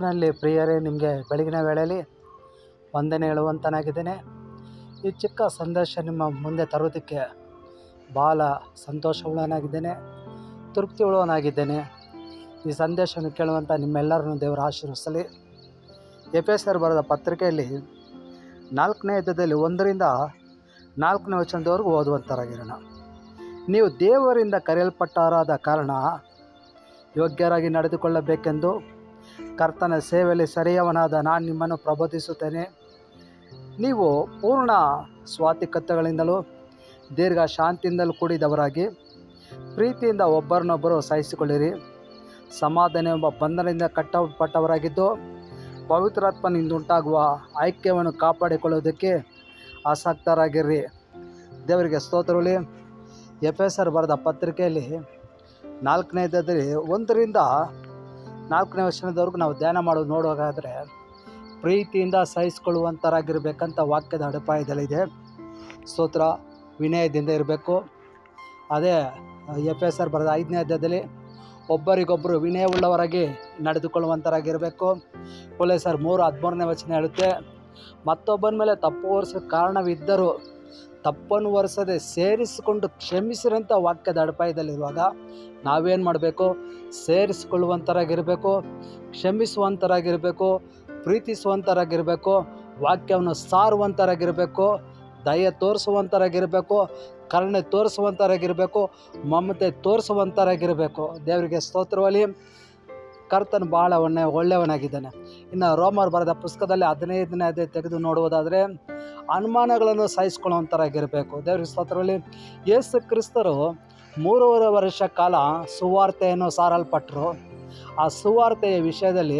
ನಲ್ಲಿ ಪ್ರಿಯರೇ, ನಿಮಗೆ ಬೆಳಗಿನ ವೇಳೆಯಲ್ಲಿ ವಂದನೆ ಹೇಳುವಂತನಾಗಿದ್ದೇನೆ. ಈ ಚಿಕ್ಕ ಸಂದೇಶ ನಿಮ್ಮ ಮುಂದೆ ತರೋದಕ್ಕೆ ಭಾಳ ಸಂತೋಷವುಳ್ಳವನಾಗಿದ್ದೇನೆ, ತೃಪ್ತಿ ಉಳ್ಳವನಾಗಿದ್ದೇನೆ. ಈ ಸಂದೇಶವನ್ನು ಕೇಳುವಂಥ ನಿಮ್ಮೆಲ್ಲರನ್ನು ದೇವರು ಆಶೀರ್ವದಿಸಲಿ. ಎಫೆಸರ್ ಬರೆದ ಪತ್ರಿಕೆಯಲ್ಲಿ 4ನೇ ಅಧ್ಯಾಯದಲ್ಲಿ 1ರಿಂದ 4ನೇ ವಚನದವರೆಗೂ ಓದುವಂತರಾಗಿರೋಣ. ನೀವು ದೇವರಿಂದ ಕರೆಯಲ್ಪಟ್ಟವರಾದ ಕಾರಣ ಯೋಗ್ಯರಾಗಿ ನಡೆದುಕೊಳ್ಳಬೇಕೆಂದು ಕರ್ತನ ಸೇವೆಯಲ್ಲಿ ಸರಿಯವನಾದ ನಾನು ನಿಮ್ಮನ್ನು ಪ್ರಬೋಧಿಸುತ್ತೇನೆ. ನೀವು ಪೂರ್ಣ ಸ್ವಾತಿಕತೆಗಳಿಂದಲೂ ದೀರ್ಘ ಶಾಂತಿಯಿಂದಲೂ ಕೂಡಿದವರಾಗಿ ಪ್ರೀತಿಯಿಂದ ಒಬ್ಬರನ್ನೊಬ್ಬರು ಸಹಿಸಿಕೊಳ್ಳಿರಿ. ಸಮಾಧಾನ ಎಂಬ ಬಂಧನದಿಂದ ಕಟ್ಟಲ್ಪಟ್ಟವರಾಗಿದ್ದು ಪವಿತ್ರಾತ್ಮನಿಂದ ಉಂಟಾಗುವ ಐಕ್ಯವನ್ನು ಕಾಪಾಡಿಕೊಳ್ಳುವುದಕ್ಕೆ ಆಸಕ್ತರಾಗಿರ್ರಿ. ದೇವರಿಗೆ ಸ್ತೋತ್ರಗಳು. ಎಫೆಸರ್ ಬರೆದ ಪತ್ರಿಕೆಯಲ್ಲಿ 4ನೇ ಅಧ್ಯಾಯದಲ್ಲಿ 1ರಿಂದ 4ನೇ ವಚನದವರೆಗೂ ನಾವು ಧ್ಯಾನ ಮಾಡೋದು ನೋಡುವಾಗಾದರೆ ಪ್ರೀತಿಯಿಂದ ಸಹಿಸಿಕೊಳ್ಳುವಂಥರಾಗಿರ್ಬೇಕಂತ ವಾಕ್ಯದ ಅಡಿಪಾಯದಲ್ಲಿದೆ. ಸ್ತೋತ್ರ. ವಿನಯದಿಂದ ಇರಬೇಕು. ಅದೇ ಎಫೆಸರ್ ಬರೆದ 5ನೇ ಅಧ್ಯಾಯದಲ್ಲಿ ಒಬ್ಬರಿಗೊಬ್ಬರು ವಿನಯವುಳ್ಳವರಾಗಿ ನಡೆದುಕೊಳ್ಳುವಂಥರಾಗಿರಬೇಕು. ಕೊಲೋಸ್ಯರ್ 3:13ನೇ ವಚನ ಹೇಳುತ್ತೆ, ಮತ್ತೊಬ್ಬನ ಮೇಲೆ ತಪ್ಪು ಹೊರಿಸೋ ಕಾರಣವಿದ್ದರೂ ತಪ್ಪನ್ನು ಹೊರಿಸದೆ ಸೇರಿಸಿಕೊಂಡು ಕ್ಷಮಿಸಿರಂಥ ವಾಕ್ಯದ ಅಡಿಪಾಯದಲ್ಲಿರುವಾಗ ನಾವೇನು ಮಾಡಬೇಕು? ಸೇರಿಸಿಕೊಳ್ಳುವಂಥರಾಗಿರಬೇಕು, ಕ್ಷಮಿಸುವಂಥರಾಗಿರಬೇಕು, ಪ್ರೀತಿಸುವಂಥರಾಗಿರಬೇಕು, ವಾಕ್ಯವನ್ನು ಸಾರುವಂಥರಾಗಿರಬೇಕು, ದಯೆ ತೋರಿಸುವಂಥರಾಗಿರಬೇಕು, ಕರುಣೆ ತೋರಿಸುವಂಥರಾಗಿರಬೇಕು, ಮಮತೆ ತೋರಿಸುವಂಥರಾಗಿರಬೇಕು. ದೇವರಿಗೆ ಸ್ತೋತ್ರವಲ್ಲಿ. ಕರ್ತನು ಭಾಳ ಒಳ್ಳೆಯವನಾಗಿದ್ದಾನೆ. ಇನ್ನು ರೋಮರ್ ಬರೆದ ಪುಸ್ತಕದಲ್ಲಿ 15ನೇ ಅಧ್ಯಾಯ ತೆಗೆದು ನೋಡುವುದಾದರೆ ಅನುಮಾನಗಳನ್ನು ಸಹಿಸಿಕೊಳ್ಳುವಂಥರಾಗಿರಬೇಕು. ದೇವರಿಗೆ ಸ್ತೋತ್ರವಲ್ಲಿ. ಯೇಸು ಕ್ರಿಸ್ತರು 3.5 ವರ್ಷ ಕಾಲ ಸುವಾರ್ತೆಯನ್ನು ಸಾರಲ್ಪಟ್ಟರು. ಆ ಸುವಾರ್ತೆಯ ವಿಷಯದಲ್ಲಿ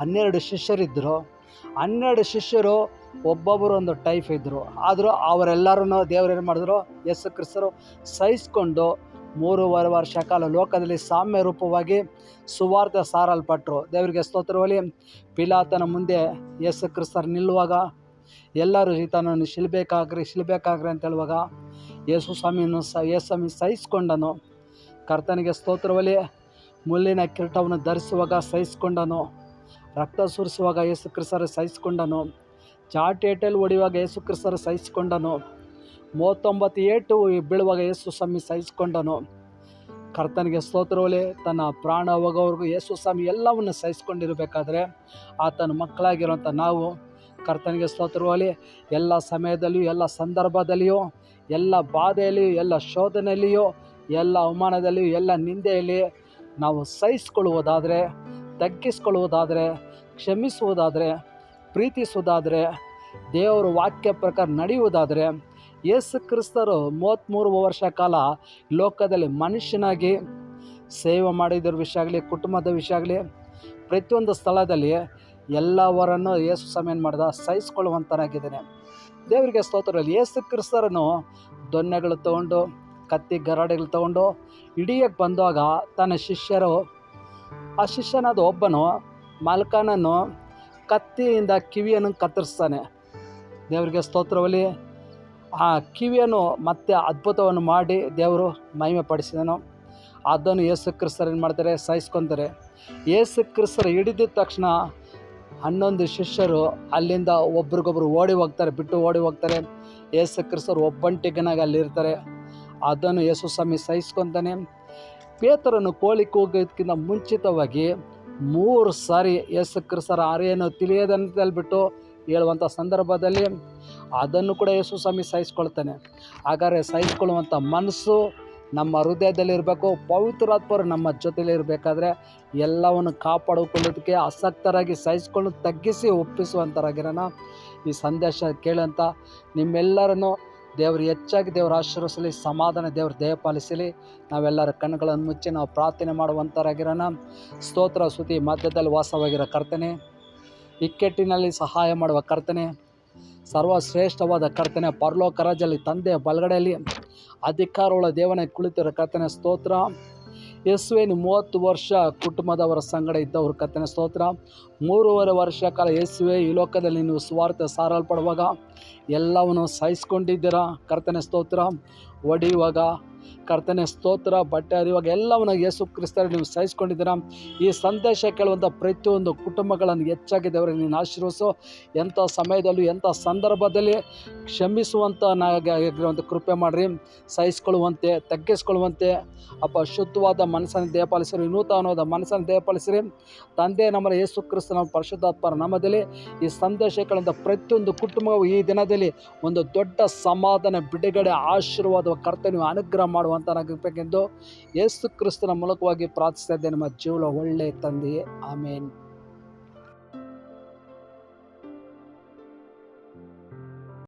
12 ಶಿಷ್ಯರಿದ್ದರು. 12 ಶಿಷ್ಯರು ಒಬ್ಬೊಬ್ಬರು ಒಂದು ಟೈಪ್ ಇದ್ದರು. ಆದರೂ ಅವರೆಲ್ಲರೂ ದೇವರೇನು ಮಾಡಿದ್ರು? ಯೇಸು ಕ್ರಿಸ್ತರು ಸಹಿಸಿಕೊಂಡು 3.5 ವರ್ಷ ಕಾಲ ಲೋಕದಲ್ಲಿ ಸಾಮ್ಯ ರೂಪವಾಗಿ ಸುವಾರ್ತೆ ಸಾರಲ್ಪಟ್ಟರು. ದೇವರಿಗೆ ಸ್ತೋತ್ರವಲ್ಲಿ. ಪಿಲಾತನ ಮುಂದೆ ಯೇಸು ಕ್ರಿಸ್ತರು ನಿಲ್ಲುವಾಗ ಎಲ್ಲರೂ ಈತನನ್ನು ಶಿಲ್ಬೇಕಾಗ್ರಿ ಅಂತ ಹೇಳುವಾಗ ಯೇಸು ಸ್ವಾಮಿ ಸಹಿಸಿಕೊಂಡನು. ಕರ್ತನಿಗೆ ಸ್ತೋತ್ರವಲ್ಲಿ. ಮುಳ್ಳಿನ ಕಿರೀಟವನ್ನು ಧರಿಸುವಾಗ ಸಹಿಸಿಕೊಂಡನು. ರಕ್ತ ಸುರಿಸುವಾಗ ಯೇಸು ಕ್ರಿಸ್ತರು ಸಹಿಸಿಕೊಂಡನು. ಚಾಟೇಟಲ್ಲಿ ಹೊಡೆಯುವಾಗ ಯೇಸು ಕ್ರಿಸ್ತರು ಸಹಿಸಿಕೊಂಡನು. 39 ಏಟು ಬೀಳುವಾಗ ಯೇಸು ಸ್ವಾಮಿ ಸಹಿಸಿಕೊಂಡನು. ಕರ್ತನಿಗೆ ಸ್ತೋತ್ರವಲ್ಲಿ. ತನ್ನ ಪ್ರಾಣ ಹೋಗೋವರೆಗೂ ಯೇಸು ಸ್ವಾಮಿ ಎಲ್ಲವನ್ನು ಸಹಿಸಿಕೊಂಡಿರಬೇಕಾದ್ರೆ ಆತನ ಮಕ್ಕಳಾಗಿರುವಂಥ ನಾವು ಕರ್ತನಿಗೆ ಸ್ತೋತ್ರವಲ್ಲಿ ಎಲ್ಲ ಸಮಯದಲ್ಲಿಯೂ, ಎಲ್ಲ ಸಂದರ್ಭದಲ್ಲಿಯೂ, ಎಲ್ಲ ಬಾಧೆಯಲ್ಲಿಯೂ, ಎಲ್ಲ ಶೋಧನೆಯಲ್ಲಿಯೂ, ಎಲ್ಲ ಅವಮಾನದಲ್ಲಿಯೂ, ಎಲ್ಲ ನಿಂದೆಯಲ್ಲಿ ನಾವು ಸಹಿಸಿಕೊಳ್ಳುವುದಾದರೆ, ತಗ್ಗಿಸಿಕೊಳ್ಳುವುದಾದರೆ, ಕ್ಷಮಿಸುವುದಾದರೆ, ಪ್ರೀತಿಸುವುದಾದರೆ, ದೇವರ ವಾಕ್ಯ ಪ್ರಕಾರ ನಡೆಯುವುದಾದರೆ ಯೇಸು ಕ್ರಿಸ್ತರು 33 ವರ್ಷ ಕಾಲ ಲೋಕದಲ್ಲಿ ಮನುಷ್ಯನಾಗಿ ಸೇವೆ ಮಾಡಿದ್ರ ವಿಷಯ ಆಗಲಿ, ಕುಟುಂಬದ ವಿಷಯ ಆಗಲಿ, ಪ್ರತಿಯೊಂದು ಸ್ಥಳದಲ್ಲಿ ಎಲ್ಲವರನ್ನು ಯೇಸು ಸ್ವಾಮಿ ಏನು ಮಾಡ್ದ? ಸಹಿಸಿಕೊಳ್ಳುವಂತನಾಗಿದ್ದಾನೆ. ದೇವರಿಗೆ ಸ್ತೋತ್ರದಲ್ಲಿ. ಯೇಸು ಕ್ರಿಸ್ತರನ್ನು ದೊನ್ನೆಗಳು ತೊಗೊಂಡು, ಕತ್ತಿ ಗರಾಡೆಗಳು ತೊಗೊಂಡು ಹಿಡಿಯಕ್ಕೆ ಬಂದಾಗ ತನ್ನ ಶಿಷ್ಯರು, ಆ ಶಿಷ್ಯನಾದ ಒಬ್ಬನು ಮಲ್ಕನನ್ನು ಕತ್ತಿಯಿಂದ ಕಿವಿಯನ್ನು ಕತ್ತರಿಸ್ತಾನೆ. ದೇವರಿಗೆ ಸ್ತೋತ್ರವಲ್ಲಿ. ಆ ಕಿವಿಯನ್ನು ಮತ್ತೆ ಅದ್ಭುತವನ್ನು ಮಾಡಿ ದೇವರು ಮಹಿಮೆ ಪಡಿಸಿದನು. ಅದನ್ನು ಯೇಸು ಕ್ರಿಸ್ತರು ಏನು ಮಾಡ್ತಾರೆ? ಸಹಿಸ್ಕೊತಾರೆ. ಯೇಸು ಕ್ರಿಸ್ತರು ಹಿಡಿದ ತಕ್ಷಣ 11 ಶಿಷ್ಯರು ಅಲ್ಲಿಂದ ಒಬ್ರಿಗೊಬ್ರು ಬಿಟ್ಟು ಓಡಿ ಹೋಗ್ತಾರೆ. ಯೇಸು ಕ್ರಿಸ್ತರು ಒಬ್ಬಂಟಿಗನಾಗಿ ಅಲ್ಲಿರ್ತಾರೆ. ಅದನ್ನು ಯೇಸು ಸ್ವಾಮಿ ಸಹಿಸ್ಕೊತಾನೆ. ಪೇತ್ರನು ಕೋಳಿ ಕೂಗೋದಕ್ಕಿಂತ ಮುಂಚಿತವಾಗಿ 3 ಸಾರಿ ಯೇಸು ಕ್ರಿಸ್ತರ ಅರಿಯನ್ನು ತಿಳಿಯದಂತ ಹೇಳ್ಬಿಟ್ಟು ಹೇಳುವಂಥ ಸಂದರ್ಭದಲ್ಲಿ ಅದನ್ನು ಕೂಡ ಯೇಸು ಸ್ವಾಮಿ ಸಹಿಸ್ಕೊಳ್ತಾನೆ. ಹಾಗಾದರೆ ಸಹಿಸ್ಕೊಳ್ಳುವಂಥ ಮನಸ್ಸು ನಮ್ಮ ಹೃದಯದಲ್ಲಿರಬೇಕು. ಪವಿತ್ರಾತ್ಮರು ನಮ್ಮ ಜೊತೆಯಲ್ಲಿ ಇರಬೇಕಾದ್ರೆ ಎಲ್ಲವನ್ನು ಕಾಪಾಡಿಕೊಳ್ಳೋದಕ್ಕೆ ಆಸಕ್ತರಾಗಿ ಸಹಿಸ್ಕೊಂಡು ತಗ್ಗಿಸಿ ಒಪ್ಪಿಸುವಂಥರಾಗಿರೋಣ. ಈ ಸಂದೇಶ ಕೇಳೋಂಥ ನಿಮ್ಮೆಲ್ಲರನ್ನು ದೇವರು ಹೆಚ್ಚಾಗಿ ದೇವರು ಆಶೀರ್ವದಿಸಲಿ. ಸಮಾಧಾನ ದೇವರು ದಯಪಾಲಿಸಲಿ. ನಾವೆಲ್ಲರ ಕಣ್ಣುಗಳನ್ನು ಮುಚ್ಚಿ ನಾವು ಪ್ರಾರ್ಥನೆ ಮಾಡುವಂಥರಾಗಿರೋಣ. ಸ್ತೋತ್ರ ಸ್ತುತಿ ಮಧ್ಯದಲ್ಲಿ ವಾಸವಾಗಿರೋ ಕರ್ತನೆ, ಇಕ್ಕಟ್ಟಿನಲ್ಲಿ ಸಹಾಯ ಮಾಡುವ ಕರ್ತನೆ, ಸರ್ವಶ್ರೇಷ್ಠವಾದ ಕರ್ತನೆ, ಪರಲೋಕ ರಾಜ್ಯದಲ್ಲಿ ತಂದೆಯ ಬಲಗಡೆಯಲ್ಲಿ ಅಧಿಕಾರವುಳ್ಳ ದೇವನೇ ಕುಳಿತಿರೋ ಕರ್ತನೆ ಸ್ತೋತ್ರ. ಯೇಸುವೆ 30 ವರ್ಷ ಕುಟುಂಬದವರ ಸಂಗಡ ಇದ್ದವರು ಕರ್ತನೆ ಸ್ತೋತ್ರ. 3.5 ವರ್ಷ ಕಾಲ ಯೇಸುವೆ ಈ ಲೋಕದಲ್ಲಿ ನೀವು ಸುವಾರ್ತೆ ಸಾರಲ್ಪಡುವಾಗ ಎಲ್ಲವನ್ನು ಸಹಿಸ್ಕೊಂಡಿದ್ದೀರಾ ಕರ್ತನೆ ಸ್ತೋತ್ರ. ಹೊಡೆಯುವಾಗ ಕರ್ತನೆ ಸ್ತೋತ್ರ. ಬಟ್ಟೆ ಹರಿಯುವಾಗ ಎಲ್ಲವನ್ನು ಯೇಸು ಕ್ರಿಸ್ತರಲ್ಲಿ ನೀವು ಸಹಿಸ್ಕೊಂಡಿದ್ದೀರಾ. ಈ ಸಂದೇಶ ಕೇಳುವಂಥ ಪ್ರತಿಯೊಂದು ಕುಟುಂಬಗಳನ್ನು ಹೆಚ್ಚಾಗಿ ದೇವರೇ ನೀನು ಆಶೀರ್ವದಿಸು. ಎಂಥ ಸಮಯದಲ್ಲೂ ಎಂಥ ಸಂದರ್ಭದಲ್ಲಿ ಕ್ಷಮಿಸುವಂಥ ಕೃಪೆ ಮಾಡಿರಿ, ಸಹಿಸ್ಕೊಳ್ಳುವಂತೆ, ತಗ್ಗಿಸ್ಕೊಳ್ಳುವಂತೆ ಅಪ್ಪ ಶುದ್ಧವಾದ ಮನಸ್ಸನ್ನು ದಯಪಾಲಿಸಿರಿ, ನೂತನವಾದ ಮನಸ್ಸನ್ನು ದಯಪಾಲಿಸಿರಿ. ತಂದೆ ನಮ್ಮರ ಯೇಸು ಕ್ರಿಸ್ತ ನಮ್ಮ ಪರಿಶುದ್ಧಾತ್ಮರ ನಾಮದಲ್ಲಿ ಈ ಸಂದೇಶಗಳಿಂದ ಪ್ರತಿಯೊಂದು ಕುಟುಂಬವು ಈ ದಿನದಲ್ಲಿ ಒಂದು ದೊಡ್ಡ ಸಮಾಧಾನ, ಬಿಡುಗಡೆ, ಆಶೀರ್ವಾದ ಕರ್ತನೆ ನೀವು ಅನುಗ್ರಹ ಮಾಡುವಂತನಾಗಬೇಕೆಂದು ಯೇಸು ಕ್ರಿಸ್ತನ ಮೂಲಕವಾಗಿ ಪ್ರಾರ್ಥಿಸ್ತಾ ಇದ್ದೇನೆ. ನಮ್ಮ ಜೀವನ ಒಳ್ಳೆಯ ತಂದೆಯೇ, ಆಮೇನ್.